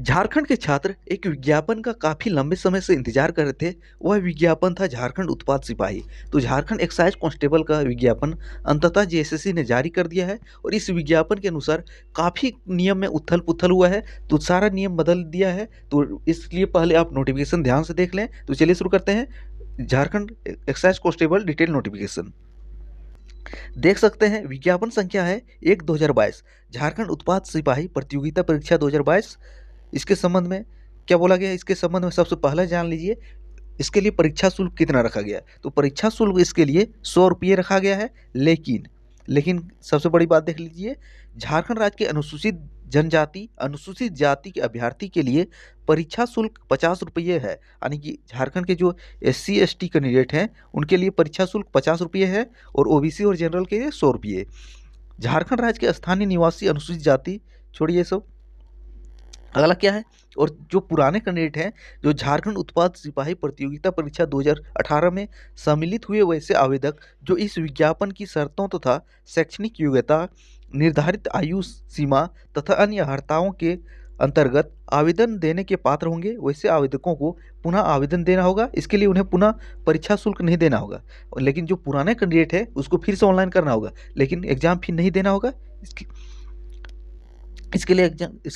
झारखंड के छात्र एक विज्ञापन का काफ़ी लंबे समय से इंतजार कर रहे थे। वह विज्ञापन था झारखंड उत्पाद सिपाही। तो झारखंड एक्साइज कांस्टेबल का विज्ञापन अंततः जेएसएससी ने जारी कर दिया है और इस विज्ञापन के अनुसार काफ़ी नियम में उथल पुथल हुआ है। तो सारा नियम बदल दिया है, तो इसलिए पहले आप नोटिफिकेशन ध्यान से देख लें। तो चलिए शुरू करते हैं। Jharkhand excise constable detail notification देख सकते हैं। विज्ञापन संख्या है 1/2022 झारखंड उत्पाद सिपाही प्रतियोगिता परीक्षा 2022। इसके संबंध में क्या बोला गया है, इसके संबंध में सबसे पहले जान लीजिए इसके लिए परीक्षा शुल्क कितना रखा गया है। तो परीक्षा शुल्क इसके लिए 100 रुपये रखा गया है। लेकिन लेकिन सबसे बड़ी बात देख लीजिए, झारखंड राज्य के अनुसूचित जाति के अभ्यर्थी के लिए परीक्षा शुल्क 50 रुपये है। यानी कि झारखंड के जो SC ST कैंडिडेट हैं उनके लिए परीक्षा शुल्क 50 रुपये है और OBC और जनरल के लिए 100 रुपये। झारखंड राज्य के स्थानीय निवासी अनुसूचित जाति छोड़िए सब, अगला क्या है। और जो पुराने कैंडिडेट हैं जो झारखंड उत्पाद सिपाही प्रतियोगिता परीक्षा 2018 में सम्मिलित हुए, वैसे आवेदक जो इस विज्ञापन की शर्तों तथा शैक्षणिक योग्यता, निर्धारित आयु सीमा तथा अन्य अर्हताओं के अंतर्गत आवेदन देने के पात्र होंगे, वैसे आवेदकों को पुनः आवेदन देना होगा। इसके लिए उन्हें पुनः परीक्षा शुल्क नहीं देना होगा। लेकिन जो पुराने कैंडिडेट है उसको फिर से ऑनलाइन करना होगा, लेकिन एग्जाम फी नहीं देना होगा। इसके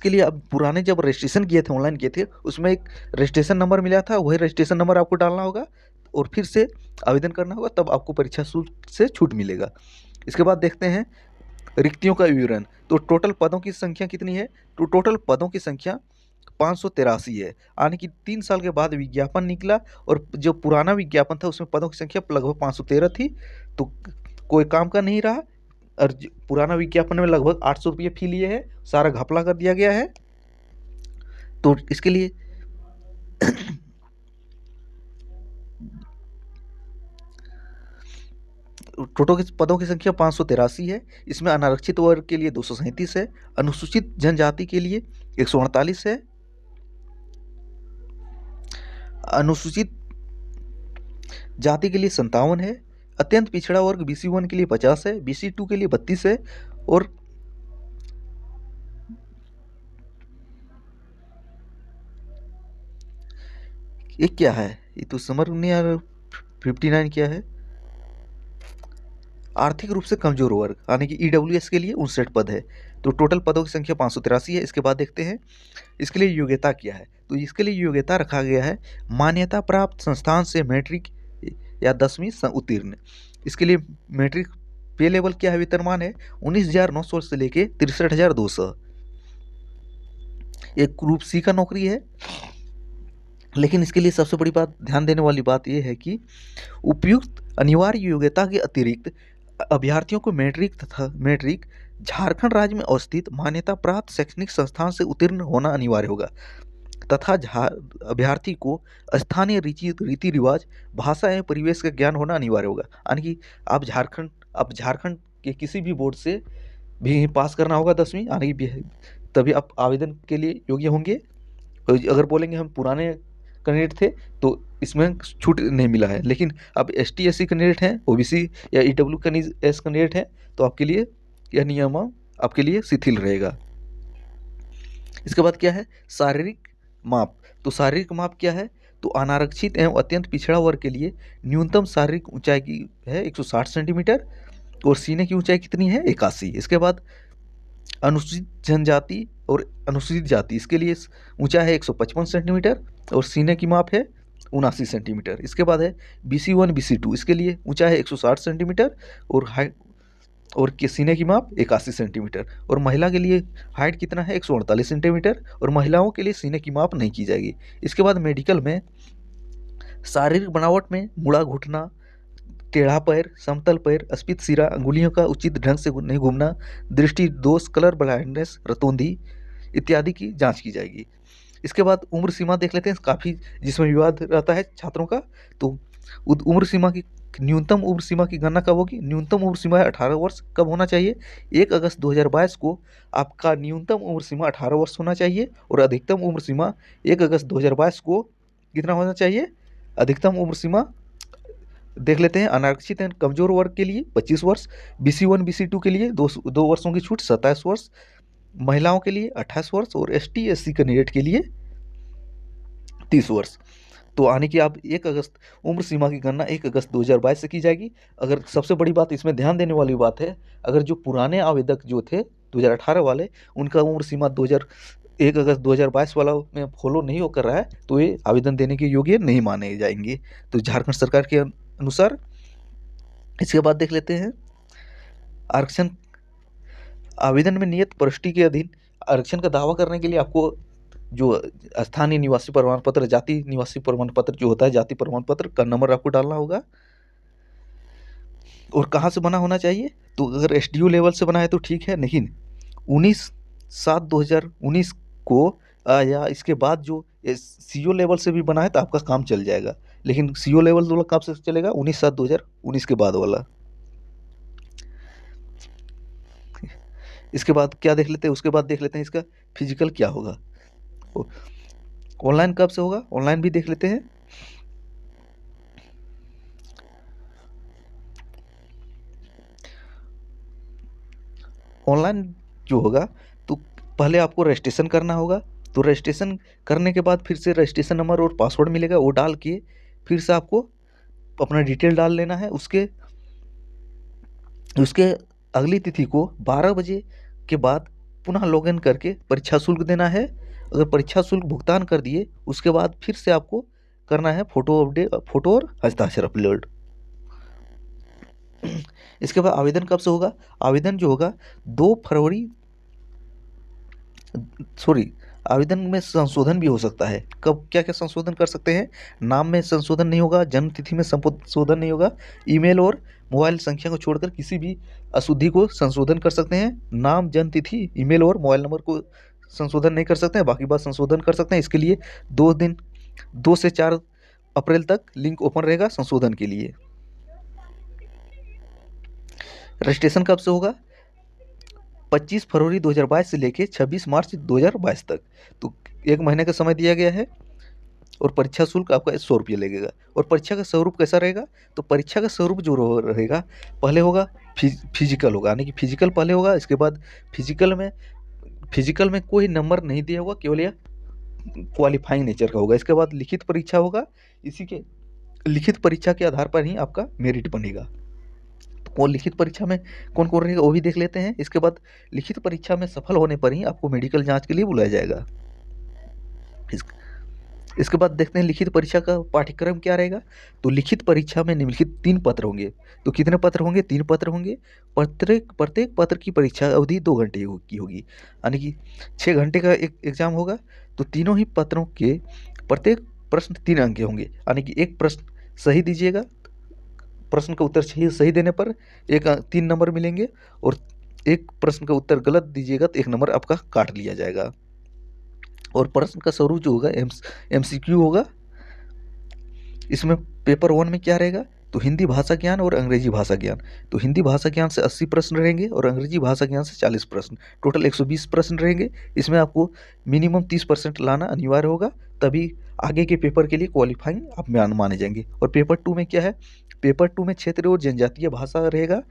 लिए अब पुराने जब रजिस्ट्रेशन किए थे, ऑनलाइन किए थे, उसमें एक रजिस्ट्रेशन नंबर मिला था, वही रजिस्ट्रेशन नंबर आपको डालना होगा और फिर से आवेदन करना होगा, तब आपको परीक्षा शुल्क से छूट मिलेगा। इसके बाद देखते हैं रिक्तियों का विवरण। तो टोटल पदों की संख्या कितनी है। तो टोटल पदों की संख्या 583 है। यानी कि 3 साल के बाद विज्ञापन निकला और जो पुराना विज्ञापन था उसमें पदों की संख्या लगभग 513 थी, तो कोई काम का नहीं रहा। और पुराना विज्ञापन में लगभग 800 रुपये फी लिए है, सारा घपला कर दिया गया है। तो इसके लिए टोटल पदों की संख्या 583 है। इसमें अनारक्षित वर्ग के लिए 237 है, अनुसूचित जनजाति के लिए 148 है, अनुसूचित जाति के लिए 57 है, अत्यंत पिछड़ा वर्ग BC1 के लिए 50 है, BC2 के लिए 32 है और ये क्या है, ये तो समझ नहीं आ रहा। 59 क्या है। आर्थिक रूप से कमजोर वर्ग यानी कि EWS के लिए 59 पद है। तो टोटल पदों की संख्या 583 है। इसके बाद देखते हैं इसके लिए योग्यता क्या है। तो इसके लिए योग्यता रखा गया है मान्यता प्राप्त संस्थान से मैट्रिक या 10वीं उत्तीर्ण। इसके लिए मैट्रिक पे लेवल क्या है, वेतनमान है 19,900 से लेके 63,200। एक ग्रुप C का नौकरी है। लेकिन इसके लिए सबसे बड़ी बात, ध्यान देने वाली बात यह है कि उपयुक्त अनिवार्य योग्यता के अतिरिक्त अभ्यर्थियों को मैट्रिक झारखंड राज्य में अवस्थित मान्यता प्राप्त शैक्षणिक संस्थान से उत्तीर्ण होना अनिवार्य होगा तथा अभ्यर्थी को स्थानीय रीति रिवाज, भाषा एवं परिवेश का ज्ञान होना अनिवार्य होगा। यानी कि आप झारखंड के किसी भी बोर्ड से भी पास करना होगा 10वीं, यानी कि तभी आप आवेदन के लिए योग्य होंगे। अगर बोलेंगे हम पुराने कैंडिडेट थे तो इसमें छूट नहीं मिला है, लेकिन अब ST SC कैंडिडेट हैं, OBC या EWS कैंडिडेट हैं, तो आपके लिए यह नियम आपके लिए शिथिल रहेगा। इसके बाद क्या है, शारीरिक माप। तो शारीरिक माप क्या है। तो अनारक्षित एवं अत्यंत पिछड़ा वर्ग के लिए न्यूनतम शारीरिक ऊंचाई की है 160 सेंटीमीटर और सीने की ऊंचाई कितनी है 81। इसके बाद अनुसूचित जनजाति और अनुसूचित जाति, इसके लिए ऊंचाई है 155 सेंटीमीटर और सीने की माप है 79 सेंटीमीटर। इसके बाद है BC1 BC2, इसके लिए ऊंचाई है 160 सेंटीमीटर और हाइट और सीने की माप 81 सेंटीमीटर। और महिला के लिए हाइट कितना है 148 सेंटीमीटर और महिलाओं के लिए सीने की माप नहीं की जाएगी। इसके बाद मेडिकल में शारीरिक बनावट में मुड़ा घुटना, टेढ़ा पैर, समतल पैर, स्फीत सिरा, अंगुलियों का उचित ढंग से नहीं घूमना, दृष्टि दोष, कलर ब्लाइंडनेस, रतौंधी इत्यादि की जांच की जाएगी। इसके बाद उम्र सीमा देख लेते हैं, काफ़ी जिसमें विवाद रहता है छात्रों का। तो उम्र सीमा की न्यूनतम उम्र सीमा की गणना कब होगी। न्यूनतम उम्र सीमा है 18 वर्ष। कब होना चाहिए, 1 अगस्त 2022 को आपका न्यूनतम उम्र सीमा 18 वर्ष होना चाहिए और अधिकतम उम्र सीमा 1 अगस्त 2022 को कितना होना चाहिए। अधिकतम उम्र सीमा देख लेते हैं, अनारक्षित एंड कमजोर वर्ग के लिए 25 वर्ष, BC1 BC2 के लिए 2 वर्षों की छूट 27 वर्ष, महिलाओं के लिए 28 वर्ष और ST SC कैंडिडेट के लिए 30 वर्ष। तो आने की आप 1 अगस्त उम्र सीमा की गणना 1 अगस्त 2022 से की जाएगी। अगर सबसे बड़ी बात इसमें ध्यान देने वाली बात है, अगर जो पुराने आवेदक जो थे 2018 वाले, उनका उम्र सीमा 1 अगस्त 2022 वाला में फॉलो नहीं हो कर रहा है, तो ये आवेदन देने के योग्य नहीं माने जाएंगे। तो झारखंड सरकार के अनुसार इसके बाद देख लेते हैं आरक्षण। आवेदन में नियत प्रविष्टि के अधीन आरक्षण का दावा करने के लिए आपको जो स्थानीय निवासी प्रमाण पत्र, जाति निवासी प्रमाण पत्र जो होता है, जाति प्रमाण पत्र का नंबर आपको डालना होगा। और कहाँ से बना होना चाहिए, तो अगर SDO लेवल से बना है तो ठीक है, लेकिन 19/7/2019 को या इसके बाद जो CO लेवल से भी बना है तो आपका काम चल जाएगा। लेकिन CO लेवल वाला कब से चलेगा, 19/7/2019 के बाद वाला। इसके बाद क्या देख लेते हैं, उसके बाद देख लेते हैं इसका फिजिकल क्या होगा। ऑनलाइन कब से होगा, ऑनलाइन भी देख लेते हैं। ऑनलाइन जो होगा तो पहले आपको रजिस्ट्रेशन करना होगा। तो रजिस्ट्रेशन करने के बाद फिर से रजिस्ट्रेशन नंबर और पासवर्ड मिलेगा, वो डाल के फिर से आपको अपना डिटेल डाल लेना है। उसके अगली तिथि को 12 बजे के बाद पुनः लॉगिन करके परीक्षा शुल्क देना है। अगर परीक्षा शुल्क भुगतान कर दिए उसके बाद फिर से आपको करना है फोटो और हस्ताक्षर अपलोड। इसके बाद आवेदन कब से होगा, आवेदन जो होगा 2 फरवरी, आवेदन में संशोधन भी हो सकता है। कब क्या क्या संशोधन कर सकते हैं, नाम में संशोधन नहीं होगा, जन्म तिथि में संशोधन नहीं होगा, ईमेल और मोबाइल संख्या को छोड़कर किसी भी अशुद्धि को संशोधन कर सकते हैं। नाम, जन्म तिथि, ईमेल और मोबाइल नंबर को संशोधन नहीं कर सकते हैं, बाकी बात संशोधन कर सकते हैं। इसके लिए 2 से 4 अप्रैल तक लिंक ओपन रहेगा संशोधन के लिए। रजिस्ट्रेशन कब से होगा, 25 फरवरी 2022 से लेके 26 मार्च 2022 तक। तो 1 महीने का समय दिया गया है। और परीक्षा शुल्क आपका 100 रुपये लगेगा। और परीक्षा का स्वरूप कैसा रहेगा, तो परीक्षा का स्वरूप जो रहेगा, पहले होगा फिजिकल होगा, यानी कि फिजिकल पहले होगा। इसके बाद फिजिकल में कोई नंबर नहीं दिया होगा, केवल यह क्वालिफाइंग नेचर का होगा। इसके बाद लिखित परीक्षा होगा, इसी के लिखित परीक्षा के आधार पर ही आपका मेरिट बनेगा। वो लिखित परीक्षा में कौन कौन रहेगा वो भी देख लेते हैं। इसके बाद लिखित परीक्षा में सफल होने पर ही आपको मेडिकल जांच के लिए बुलाया जाएगा। इसके बाद देखते हैं लिखित परीक्षा का पाठ्यक्रम क्या रहेगा। तो लिखित परीक्षा में निम्नलिखित 3 पत्र होंगे। तो कितने पत्र होंगे, 3 पत्र होंगे। प्रत्येक पत्र की परीक्षा अवधि 2 घंटे की होगी, यानी कि 6 घंटे का एक एग्जाम होगा। तो तीनों ही पत्रों के प्रत्येक प्रश्न 3 अंक के होंगे, यानी कि एक प्रश्न सही दीजिएगा, प्रश्न का उत्तर सही देने पर 3 नंबर मिलेंगे, और एक प्रश्न का उत्तर गलत दीजिएगा तो 1 नंबर आपका काट लिया जाएगा। और प्रश्न का स्वरूप जो होगा MCQ होगा। इसमें पेपर 1 में क्या रहेगा, तो हिंदी भाषा ज्ञान और अंग्रेजी भाषा ज्ञान। तो हिंदी भाषा ज्ञान से 80 प्रश्न रहेंगे और अंग्रेजी भाषा ज्ञान से 40 प्रश्न, टोटल 120 प्रश्न रहेंगे। इसमें आपको मिनिमम 30% लाना अनिवार्य होगा, तभी आगे के पेपर के लिए क्वालिफाइंग आप माने जाएंगे। और पेपर 2 में क्या है, पेपर 2 में क्षेत्रीय और जनजातीय भाषा रहेगा।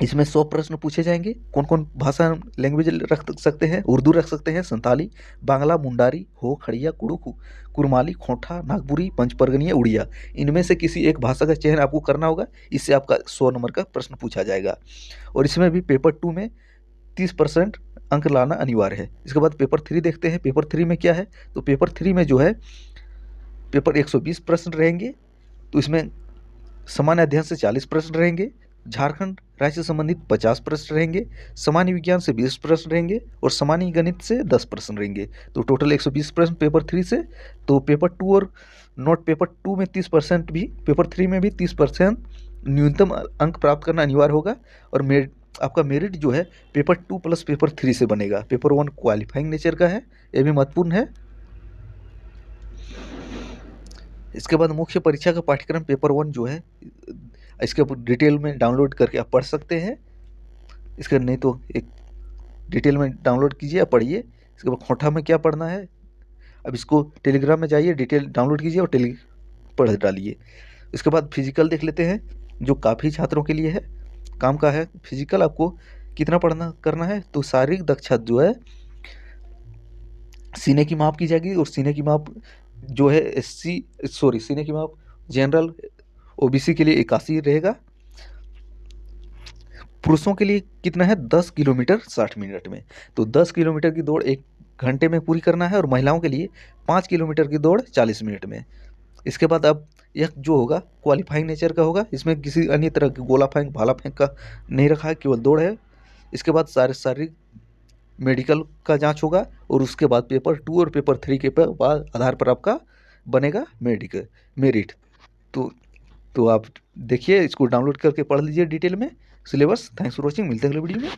इसमें 100 प्रश्न पूछे जाएंगे। कौन कौन भाषा लैंग्वेज रख सकते हैं, उर्दू रख सकते हैं, संताली, बांग्ला, मुंडारी, हो, खड़िया, कुड़ुक, कुरमाली, खोंठा, नागपुरी, पंचपरगनिया, उड़िया, इनमें से किसी एक भाषा का चयन आपको करना होगा। इससे आपका 100 नंबर का प्रश्न पूछा जाएगा। और इसमें भी पेपर 2 में 30% अंक लाना अनिवार्य है। इसके बाद पेपर 3 देखते हैं। पेपर 3 में क्या है, तो पेपर 3 में जो है पेपर 120 प्रश्न रहेंगे। तो इसमें सामान्य अध्ययन से 40 प्रश्न रहेंगे, झारखंड राज्य से संबंधित 50 प्रश्न रहेंगे, सामान्य विज्ञान से 20 प्रश्न रहेंगे और सामान्य गणित से 10 प्रश्न रहेंगे। तो टोटल 120 प्रश्न पेपर 3 से। तो पेपर 2 और नोट पेपर 2 में 30% भी, पेपर 3 में भी 30% न्यूनतम अंक प्राप्त करना अनिवार्य होगा। और आपका मेरिट जो है पेपर 2 प्लस पेपर 3 से बनेगा। पेपर 1 क्वालिफाइंग नेचर का है, ये भी महत्वपूर्ण है। इसके बाद मुख्य परीक्षा का पाठ्यक्रम पेपर 1 जो है, इसके ऊपर डिटेल में डाउनलोड करके आप पढ़ सकते हैं। इसका नहीं तो एक डिटेल में डाउनलोड कीजिए, आप पढ़िए। इसके बाद खोंठा में क्या पढ़ना है, अब इसको टेलीग्राम में जाइए, डिटेल डाउनलोड कीजिए और पढ़ डालिए। इसके बाद फिजिकल देख लेते हैं, जो काफ़ी छात्रों के लिए है, काम का है। फिजिकल आपको कितना पढ़ना करना है, तो शारीरिक दक्षता जो है सीने की माप की जाएगी, और सीने की माप जो है सीने की माप जनरल ओबीसी के लिए 81 रहेगा। पुरुषों के लिए कितना है, 10 किलोमीटर 60 मिनट में। तो 10 किलोमीटर की दौड़ 1 घंटे में पूरी करना है, और महिलाओं के लिए 5 किलोमीटर की दौड़ 40 मिनट में। इसके बाद अब यह जो होगा क्वालिफाइंग नेचर का होगा, इसमें किसी अन्य तरह के गोला फेंक भाला फेंक का नहीं रखा है, केवल दौड़ है। इसके बाद शारीरिक मेडिकल का जांच होगा, और उसके बाद पेपर 2 और पेपर 3 के बाद आधार पर आपका बनेगा मेरिट। तो आप देखिए, इसको डाउनलोड करके पढ़ लीजिए डिटेल में सिलेबस। थैंक्स फॉर वॉचिंग, मिलते हैं अगले वीडियो में।